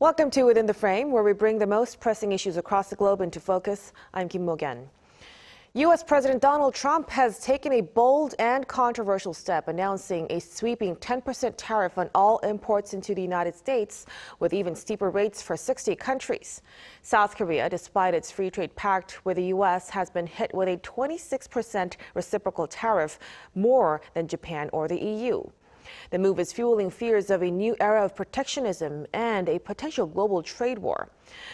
Welcome to Within the Frame, where we bring the most pressing issues across the globe into focus. I'm Kim Mok-yeon. U.S. President Donald Trump has taken a bold and controversial step, announcing a sweeping 10% tariff on all imports into the United States, with even steeper rates for 60 countries. South Korea, despite its free trade pact with the U.S., has been hit with a 26% reciprocal tariff, more than Japan or the EU. The move is fueling fears of a new era of protectionism and a potential global trade war.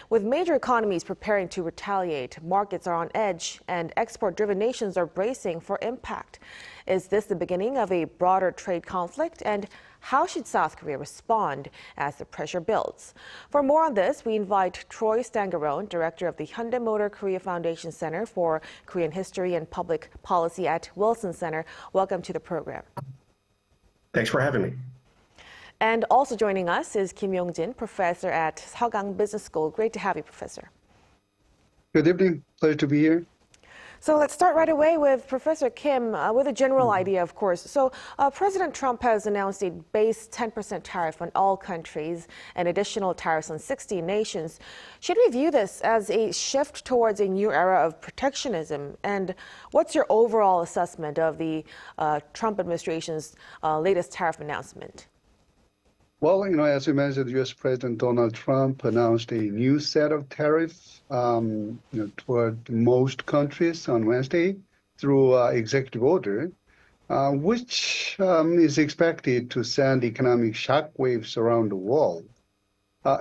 With major economies preparing to retaliate, markets are on edge, and export-driven nations are bracing for impact. Is this the beginning of a broader trade conflict? And how should South Korea respond as the pressure builds? For more on this, we invite Troy Stangarone, director of the Hyundai Motor Korea Foundation Center for Korean History and Public Policy at Wilson Center. Welcome to the program. Thanks for having me. And also joining us is Kim Mok-yeon, professor at Seogang Business School. Great to have you, Professor. Good evening. Pleasure to be here. So let's start right away with Professor Kim with a general idea, of course. So President Trump has announced a base 10% tariff on all countries and additional tariffs on 60 nations. Should we view this as a shift towards a new era of protectionism? And what's your overall assessment of the Trump administration's latest tariff announcement? Well, as you mentioned, U.S. President Donald Trump announced a new set of tariffs toward most countries on Wednesday through executive order, which is expected to send economic shockwaves around the world.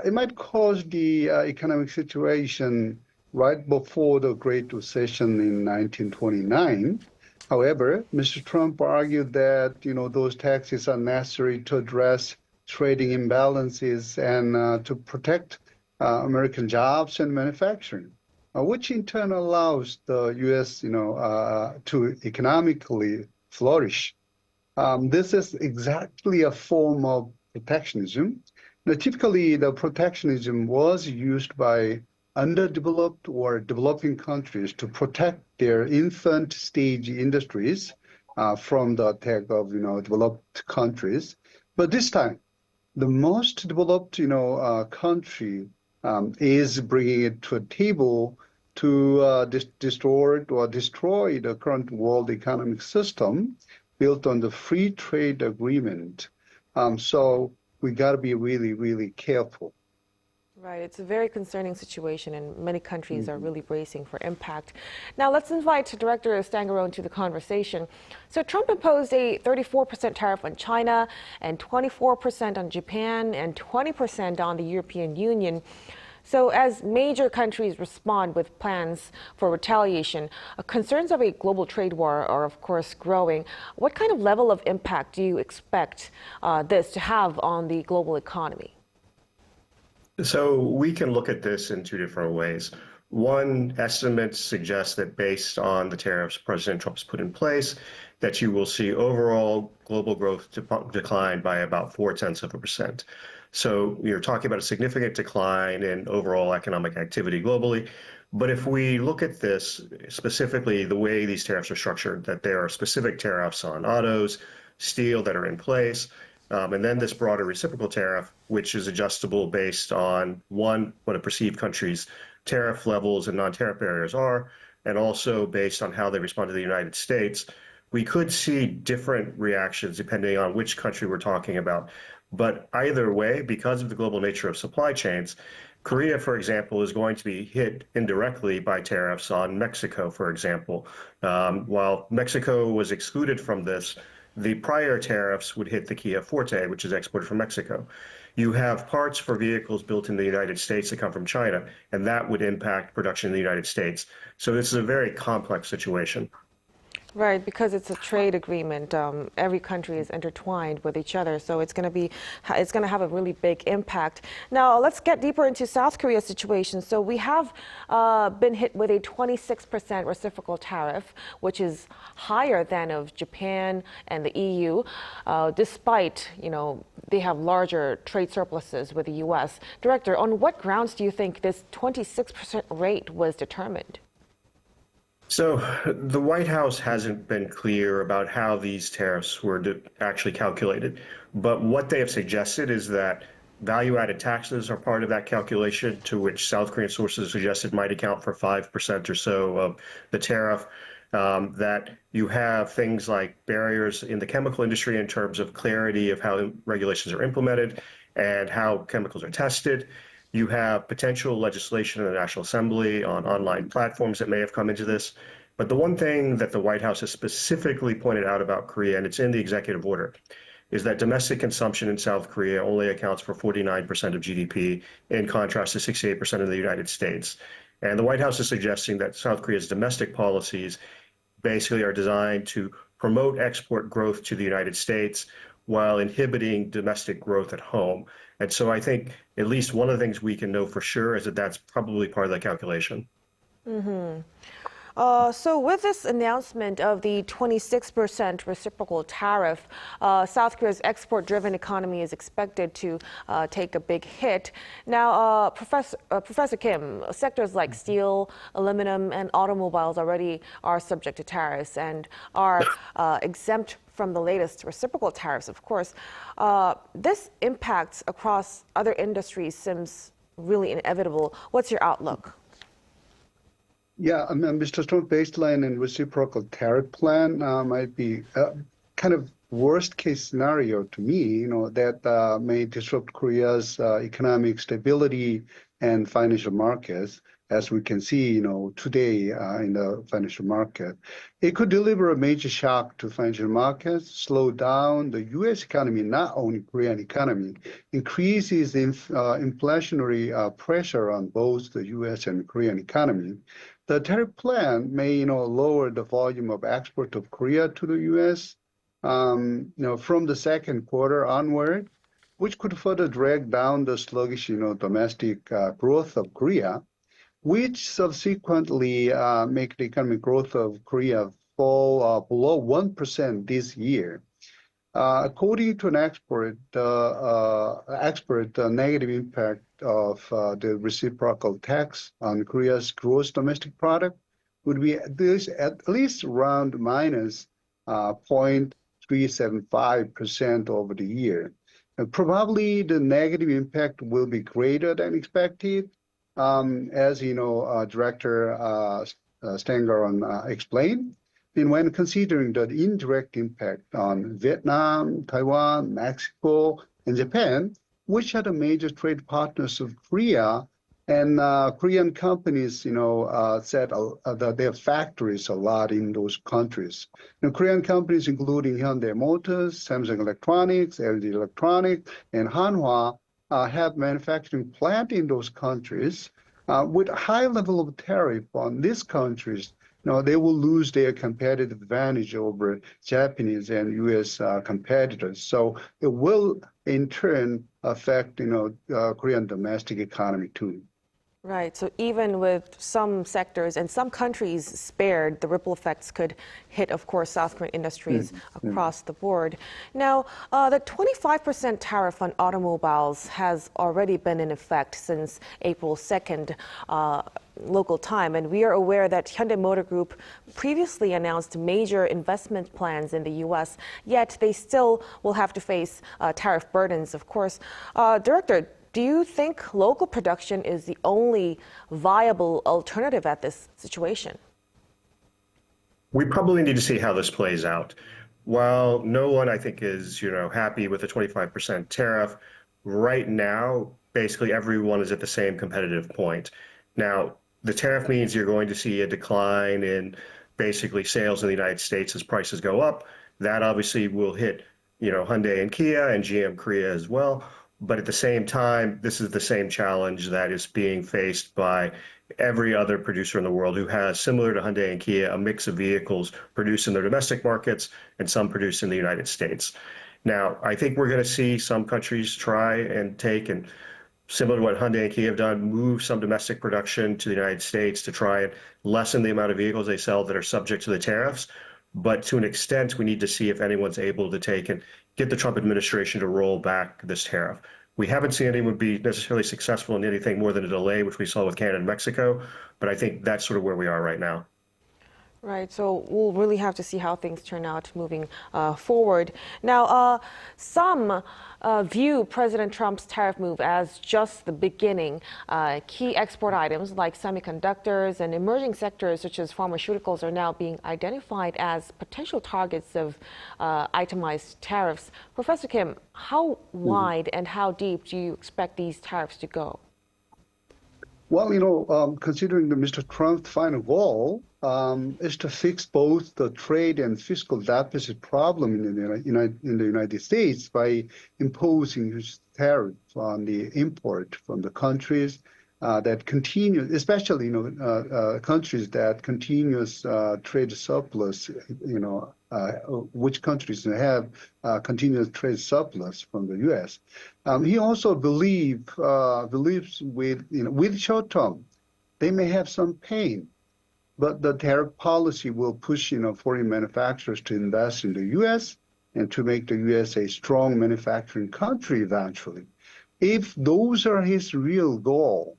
It might cause the economic situation right before the Great Recession in 1929. However, Mr. Trump argued that those taxes are necessary to address trading imbalances and to protect American jobs and manufacturing, which in turn allows the U.S. to economically flourish. This is exactly a form of protectionism. Now, typically, the protectionism was used by underdeveloped or developing countries to protect their infant stage industries from the attack of developed countries. But this time, the most developed, country is bringing it to a table to destroy the current world economic system built on the free trade agreement. So we got to be really, really careful. Right. It's a very concerning situation, and many countries are really bracing for impact. Now, let's invite Director Stangarone to the conversation. So Trump imposed a 34% tariff on China and 24% on Japan and 20% on the European Union. So as major countries respond with plans for retaliation, concerns of a global trade war are, of course, growing. What kind of level of impact do you expect this to have on the global economy? So we can look at this in two different ways. One, estimates suggest that based on the tariffs President Trump's put in place, that you will see overall global growth decline by about 0.4%. So you're talking about a significant decline in overall economic activity globally. But if we look at this, specifically the way these tariffs are structured, that there are specific tariffs on autos, steel that are in place, and then this broader reciprocal tariff, which is adjustable based on, one, what a perceived country's tariff levels and non-tariff barriers are, and also based on how they respond to the United States. We could see different reactions depending on which country we're talking about. But either way, because of the global nature of supply chains, Korea, for example, is going to be hit indirectly by tariffs on Mexico, for example. While Mexico was excluded from this, the prior tariffs would hit the Kia Forte, which is exported from Mexico. You have parts for vehicles built in the United States that come from China, and that would impact production in the United States. So this is a very complex situation. Right, because it's a trade agreement. Every country is intertwined with each other, so it's going to have a really big impact. Now, let's get deeper into South Korea's situation. So we have been hit with a 26% reciprocal tariff, which is higher than of Japan and the EU, despite they have larger trade surpluses with the U.S. Director, on what grounds do you think this 26% rate was determined? So the White House hasn't been clear about how these tariffs were actually calculated. But what they have suggested is that value-added taxes are part of that calculation, to which South Korean sources suggested might account for 5% or so of the tariff. That you have things like barriers in the chemical industry in terms of clarity of how regulations are implemented and how chemicals are tested. You have potential legislation in the National Assembly on online platforms that may have come into this. But the one thing that the White House has specifically pointed out about Korea, and it's in the executive order, is that domestic consumption in South Korea only accounts for 49% of GDP, in contrast to 68% in the United States. And the White House is suggesting that South Korea's domestic policies basically are designed to promote export growth to the United States while inhibiting domestic growth at home. And so I think at least one of the things we can know for sure is that that's probably part of the calculation. So with this announcement of the 26% reciprocal tariff, South Korea's export-driven economy is expected to take a big hit. Now, Professor Kim, sectors like steel, aluminum, and automobiles already are subject to tariffs and are exempt from the latest reciprocal tariffs, of course. This impact across other industries seems really inevitable. What's your outlook? Yeah, I mean, Mr. Trump's baseline and reciprocal tariff plan might be kind of worst case scenario to me, that may disrupt Korea's economic stability and financial markets, as we can see, today in the financial market. It could deliver a major shock to financial markets, slow down the U.S. economy, not only Korean economy, increases inflationary pressure on both the U.S. and Korean economy. The tariff plan may, lower the volume of export of Korea to the U.S., from the second quarter onward, which could further drag down the sluggish, domestic growth of Korea, which subsequently make the economic growth of Korea fall below 1% this year. According to an expert, the negative impact of the reciprocal tax on Korea's gross domestic product would be at least around minus 0.375% over the year. And probably the negative impact will be greater than expected, as Director Stangarone explained. And when considering the indirect impact on Vietnam, Taiwan, Mexico, and Japan, which are the major trade partners of Korea, and Korean companies, set their factories a lot in those countries. Korean companies, including Hyundai Motors, Samsung Electronics, LG Electronics, and Hanwha, have manufacturing plant in those countries. With a high level of tariff on these countries, they will lose their competitive advantage over Japanese and U.S. competitors. So it will, in turn, affect, Korean domestic economy too. Right. So even with some sectors and some countries spared, the ripple effects could hit, of course, South Korean industries across the board. Now, the 25% tariff on automobiles has already been in effect since April 2nd. Local time, and we are aware that Hyundai Motor Group previously announced major investment plans in the U.S., yet they still will have to face tariff burdens, of course. Director, do you think local production is the only viable alternative at this situation? We probably need to see how this plays out. While no one, I think, is happy with the 25% tariff, right now, basically everyone is at the same competitive point. Now, the tariff means you're going to see a decline in basically sales in the United States as prices go up. That obviously will hit, Hyundai and Kia and GM Korea as well. But at the same time, this is the same challenge that is being faced by every other producer in the world who has, similar to Hyundai and Kia, a mix of vehicles produced in their domestic markets and some produced in the United States. Now, I think we're going to see some countries try and take and, similar to what Hyundai and Kia have done, move some domestic production to the United States to try and lessen the amount of vehicles they sell that are subject to the tariffs. But to an extent, we need to see if anyone's able to take and get the Trump administration to roll back this tariff. We haven't seen anyone be necessarily successful in anything more than a delay, which we saw with Canada and Mexico. But I think that's sort of where we are right now. Right, so we'll really have to see how things turn out moving forward. Now, some view President Trump's tariff move as just the beginning. Key export items like semiconductors and emerging sectors such as pharmaceuticals are now being identified as potential targets of itemized tariffs. Professor Kim, how wide and how deep do you expect these tariffs to go? Well, considering the Mr. Trump's final goal is to fix both the trade and fiscal deficit problem in the United States by imposing tariffs on the import from the countries that continue, especially countries that continuous trade surplus, which countries have continuous trade surplus from the U.S. He also believes with short term, they may have some pain, but the tariff policy will push foreign manufacturers to invest in the U.S. and to make the U.S. a strong manufacturing country eventually. If those are his real goal,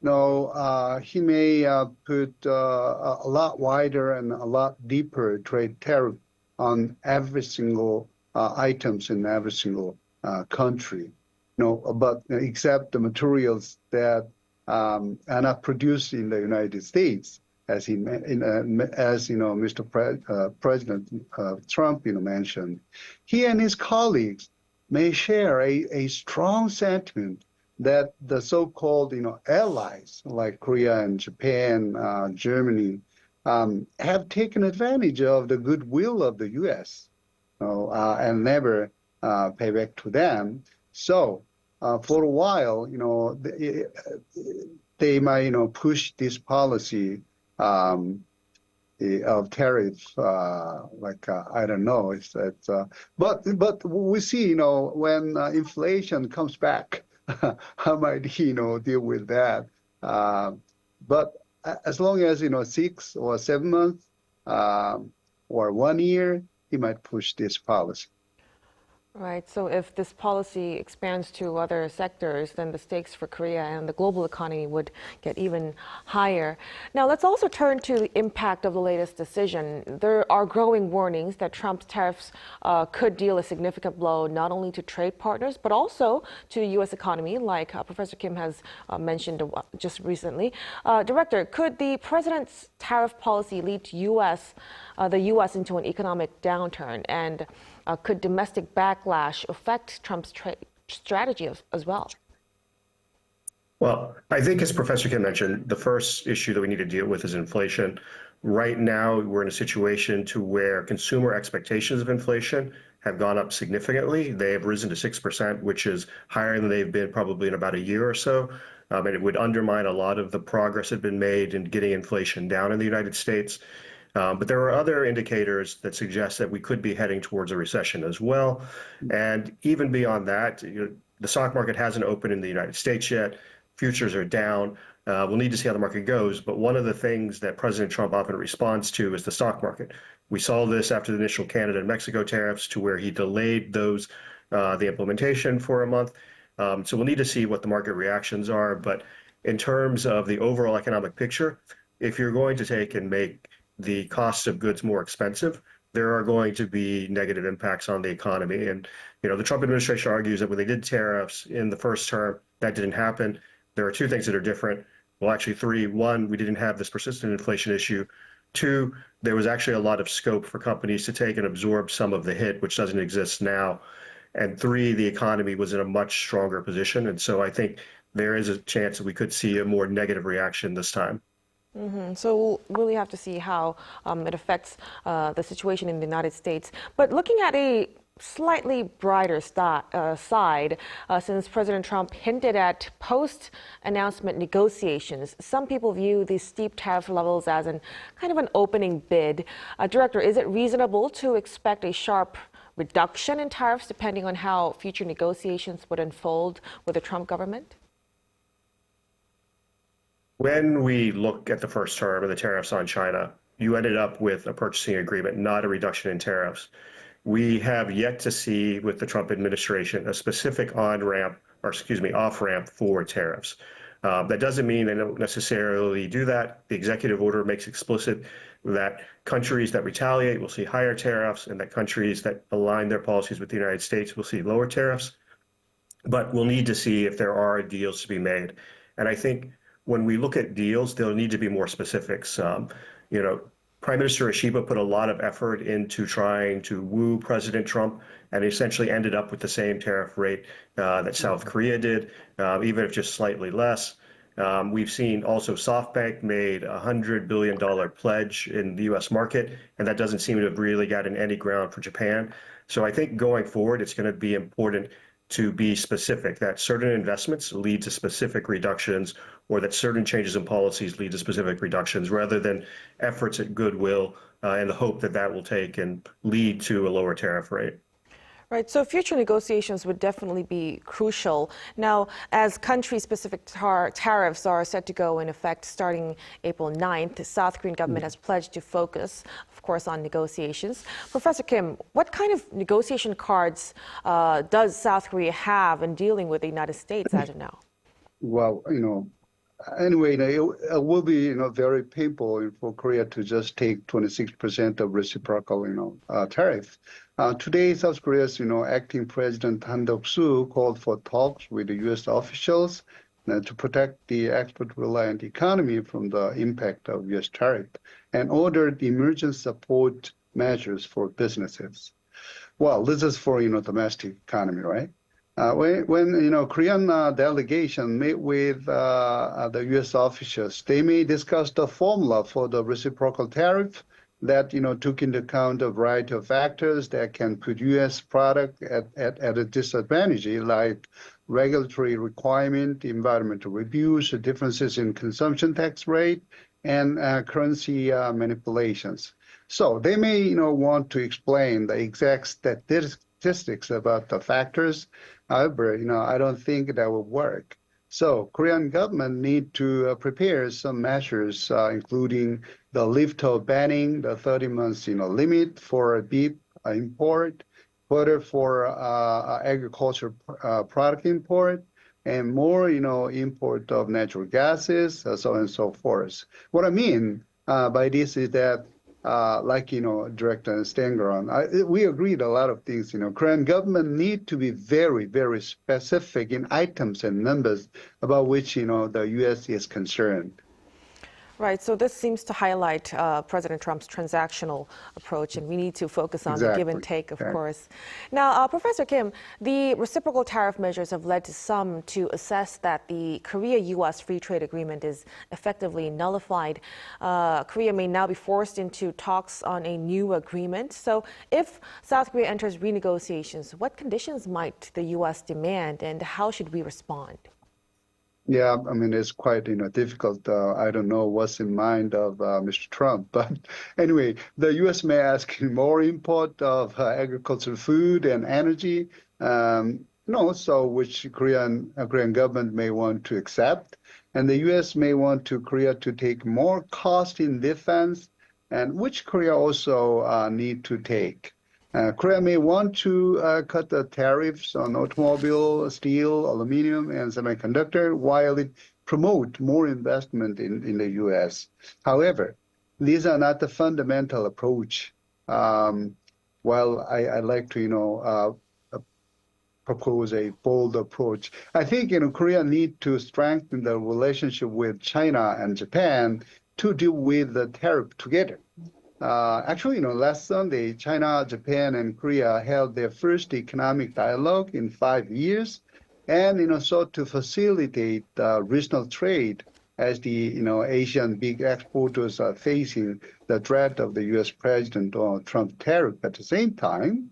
he may put a lot wider and a lot deeper trade tariff on every single items in every single country. But except the materials that are not produced in the United States, as Mr. President Trump mentioned, he and his colleagues may share a strong sentiment that the so-called allies like Korea and Japan, Germany, have taken advantage of the goodwill of the U.S. And never pay back to them. So for a while, they might push this policy of tariffs, I don't know. But we see when inflation comes back. How might he, deal with that? But as long as 6 or 7 months or 1 year, he might push this policy. Right. So if this policy expands to other sectors, then the stakes for Korea and the global economy would get even higher. Now, let's also turn to the impact of the latest decision. There are growing warnings that Trump's tariffs could deal a significant blow not only to trade partners, but also to the U.S. economy, like Professor Kim has mentioned just recently. Director, could the president's tariff policy lead to the U.S. into an economic downturn? And could domestic backlash affect Trump's strategy as well? Well, I think as Professor Kim mentioned, the first issue that we need to deal with is inflation. Right now, we're in a situation to where consumer expectations of inflation have gone up significantly. They have risen to 6%, which is higher than they've been probably in about a year or so. And it would undermine a lot of the progress that had been made in getting inflation down in the United States. But there are other indicators that suggest that we could be heading towards a recession as well. And even beyond that, the stock market hasn't opened in the United States yet. Futures are down. We'll need to see how the market goes. But one of the things that President Trump often responds to is the stock market. We saw this after the initial Canada and Mexico tariffs, to where he delayed those, the implementation for a month. So we'll need to see what the market reactions are. But in terms of the overall economic picture, if you're going to take and make the cost of goods more expensive, there are going to be negative impacts on the economy. And, the Trump administration argues that when they did tariffs in the first term, that didn't happen. There are two things that are different. Well, actually three. One, we didn't have this persistent inflation issue. Two, there was actually a lot of scope for companies to take and absorb some of the hit, which doesn't exist now. And three, the economy was in a much stronger position. And so I think there is a chance that we could see a more negative reaction this time. So we'll really have to see how it affects the situation in the United States. But looking at a slightly brighter side, since President Trump hinted at post-announcement negotiations, some people view these steep tariff levels as kind of an opening bid. Director, is it reasonable to expect a sharp reduction in tariffs depending on how future negotiations would unfold with the Trump government? When we look at the first term of the tariffs on China, you ended up with a purchasing agreement, not a reduction in tariffs. We have yet to see with the Trump administration a specific off-ramp for tariffs. That doesn't mean they don't necessarily do that. The executive order makes explicit that countries that retaliate will see higher tariffs and that countries that align their policies with the United States will see lower tariffs. But we'll need to see if there are deals to be made. And I think when we look at deals, there'll need to be more specifics. Prime Minister Ishiba put a lot of effort into trying to woo President Trump and essentially ended up with the same tariff rate that South Korea did, even if just slightly less. We've seen also SoftBank made a $100 billion pledge in the U.S. market, and that doesn't seem to have really gotten any ground for Japan. So I think going forward, it's going to be important to be specific, that certain investments lead to specific reductions or that certain changes in policies lead to specific reductions rather than efforts at goodwill and the hope that that will take and lead to a lower tariff rate. Right, so future negotiations would definitely be crucial. Now, as country-specific tariffs are set to go in effect starting April 9th, the South Korean government has pledged to focus, of course, on negotiations. Professor Kim, what kind of negotiation cards does South Korea have in dealing with the United States as of now? Well, anyway, it will be, very painful for Korea to just take 26% of reciprocal, tariff. Today, South Korea's, acting president Han Duck-soo called for talks with the U.S. officials to protect the export-reliant economy from the impact of U.S. tariff and ordered emergent support measures for businesses. Well, this is for, domestic economy, right? When Korean delegation meet with the U.S. officials, they may discuss the formula for the reciprocal tariff that took into account a variety of factors that can put U.S. product at a disadvantage, like regulatory requirement, environmental reviews, differences in consumption tax rate, and currency manipulations. So they may want to explain the exact statistics about the factors. However, I don't think that will work. So Korean government need to prepare some measures, including the lift of banning the 30 months limit for beef import, further for agriculture product import, and more import of natural gases, so on and so forth. What I mean by this is that like, Director Stangarone, we agreed a lot of things. Korean government need to be very, very specific in items and numbers about which, the U.S. is concerned. Right, so this seems to highlight President Trump's transactional approach, and we need to focus on the give and take, of course. Now, Professor Kim, the reciprocal tariff measures have led to some to assess that the Korea-U.S. free trade agreement is effectively nullified. Korea may now be forced into talks on a new agreement. So if South Korea enters renegotiations, what conditions might the U.S. demand, and how should we respond? Yeah, I mean, it's quite, difficult. I don't know what's in mind of Mr. Trump. But anyway, the U.S. may ask more import of agricultural food and energy, so which Korean government may want to accept. And the U.S. may want Korea to take more cost in defense, and which Korea also need to take. Korea may want to cut the tariffs on automobile, steel, aluminum, and semiconductor while it promote more investment in the U.S. However, these are not the fundamental approach. While I like to, propose a bold approach, I think Korea need to strengthen the relationship with China and Japan to deal with the tariff together. Actually, last Sunday, China, Japan, and Korea held their first economic dialogue in 5 years, and sought to facilitate regional trade as the Asian big exporters are facing the threat of the U.S. President Donald Trump tariff. At the same time,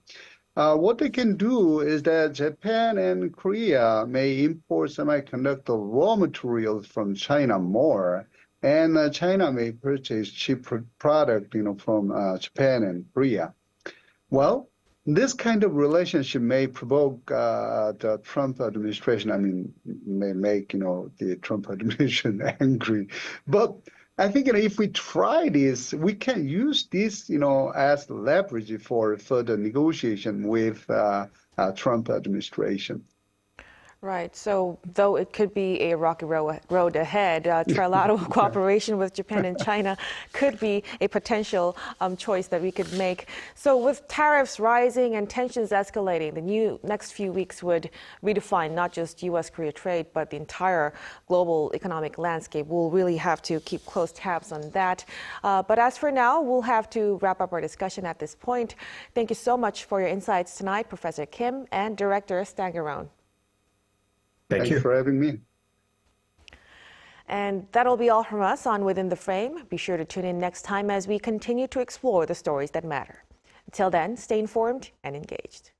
what they can do is that Japan and Korea may import semiconductor raw materials from China more. And China may purchase cheap product, from Japan and Korea. Well, this kind of relationship may provoke the Trump administration. May make the Trump administration angry. But I think if we try this, we can use this, as leverage for further negotiation with Trump administration. Right. So though it could be a rocky road ahead, trilateral cooperation with Japan and China could be a potential choice that we could make. So with tariffs rising and tensions escalating, the next few weeks would redefine not just U.S.-Korea trade, but the entire global economic landscape. We'll really have to keep close tabs on that. But as for now, we'll have to wrap up our discussion at this point. Thank you so much for your insights tonight, Professor Kim and Director Stangarone. Thank you for having me. And that'll be all from us on Within the Frame. Be sure to tune in next time as we continue to explore the stories that matter. Until then, stay informed and engaged.